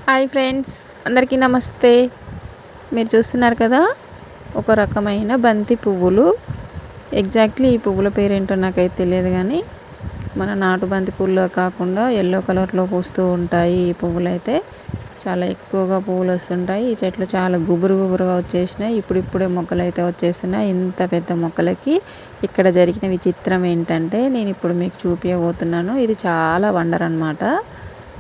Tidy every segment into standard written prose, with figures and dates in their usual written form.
Hi friends, అందరికీ నమస్తే. మీరు చూస్తున్నారు కదా, ఒక రకమైన బంతి పువ్వులు. ఎగ్జాక్ట్లీ ఈ పువ్వుల పేరేంటో నాకైతే తెలియదు, కానీ మన నాటు బంతి పువ్వులు కాకుండా ఎల్లో కలర్లో పూస్తూ ఉంటాయి. ఈ పువ్వులు అయితే చాలా ఎక్కువగా పువ్వులు వస్తుంటాయి. ఈ చెట్లు చాలా గుబురుగా వచ్చేసినాయి. ఇప్పుడిప్పుడే మొక్కలు అయితే వచ్చేస్తున్నాయి. ఇంత పెద్ద మొక్కలకి ఇక్కడ జరిగిన విచిత్రం ఏంటంటే, నేను ఇప్పుడు మీకు చూపించబోతున్నాను. ఇది చాలా వండర్ అన్నమాట.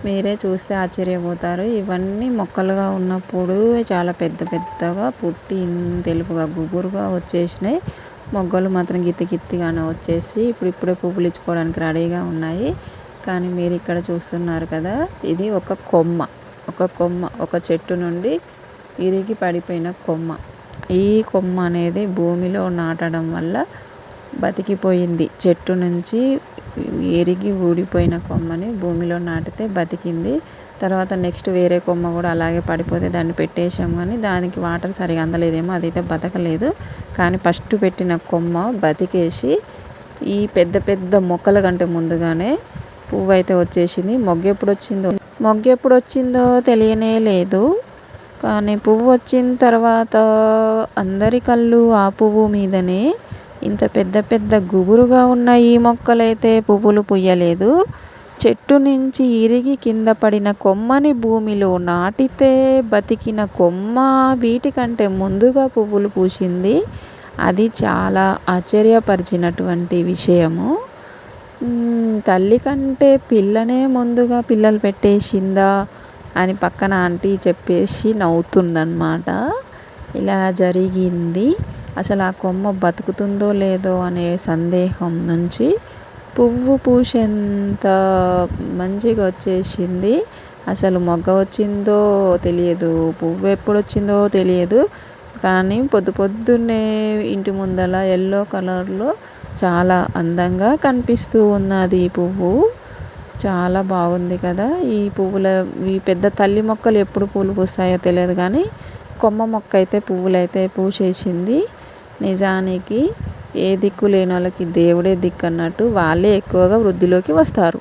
మీరే చూస్తే ఆశ్చర్యపోతారు. ఇవన్నీ మొక్కలుగా ఉన్నప్పుడు చాలా పెద్దగా పుట్టి తెలుపుగా గుబురుగా వచ్చేసినాయి. మొగ్గలు మాత్రం గిత్తిగానే వచ్చేసి ఇప్పుడిప్పుడే పువ్వులు ఇచ్చుకోవడానికి రెడీగా ఉన్నాయి. కానీ మీరు ఇక్కడ చూస్తున్నారు కదా, ఇది ఒక కొమ్మ ఒక చెట్టు నుండి ఇరిగి పడిపోయిన కొమ్మ. ఈ కొమ్మ అనేది భూమిలో నాటడం వల్ల బతికిపోయింది. చెట్టు నుంచి ఎరిగి ఊడిపోయిన కొమ్మని భూమిలో నాటితే బతికింది. తర్వాత నెక్స్ట్ వేరే కొమ్మ కూడా అలాగే పడిపోతే దాన్ని పెట్టేసాం, కానీ దానికి వాటర్ సరిగా అందలేదేమో, అదైతే బతకలేదు. కానీ ఫస్ట్ పెట్టిన కొమ్మ బతికేసి ఈ పెద్ద మొక్కల కంటే ముందుగానే పువ్వు అయితే వచ్చేసింది. మొగ్గ ఎప్పుడు వచ్చిందో తెలియనే లేదు. కానీ పువ్వు వచ్చిన తర్వాత అందరి కళ్ళు ఆ పువ్వు మీదనే. ఇంత పెద్ద గుబురుగా ఉన్న ఈ మొక్కలైతే పువ్వులు పుయ్యలేదు. చెట్టు నుంచి ఇరిగి కింద పడిన కొమ్మని భూమిలో నాటితే బతికిన కొమ్మ వీటికంటే ముందుగా పువ్వులు పూసింది. అది చాలా ఆశ్చర్యపరిచినటువంటి విషయము. తల్లి కంటే పిల్లనే ముందుగా పిల్లలు పెట్టేసిందా అని పక్కన ఆంటీ చెప్పేసి నవ్వుతుందన్నమాట. ఇలా జరిగింది. అసలు ఆ కొమ్మ బతుకుతుందో లేదో అనే సందేహం నుంచి పువ్వు పూసేంత మంచిగా వచ్చేసింది. అసలు మొగ్గ వచ్చిందో తెలియదు, పువ్వు ఎప్పుడు వచ్చిందో తెలియదు. కానీ పొద్దున్నే ఇంటి ముందల ఎల్లో కలర్లో చాలా అందంగా కనిపిస్తూ ఉన్నది ఈ పువ్వు. చాలా బాగుంది కదా. ఈ పెద్ద తల్లి మొక్కలు ఎప్పుడు పూలు పూస్తాయో తెలియదు, కానీ కొమ్మ మొక్క అయితే పువ్వులైతే పూసేసింది. నిజానికి ఏ దిక్కు లేని వాళ్ళకి దేవుడే దిక్కు అన్నట్టు వాళ్ళే ఎక్కువగా వృద్ధిలోకి వస్తారు.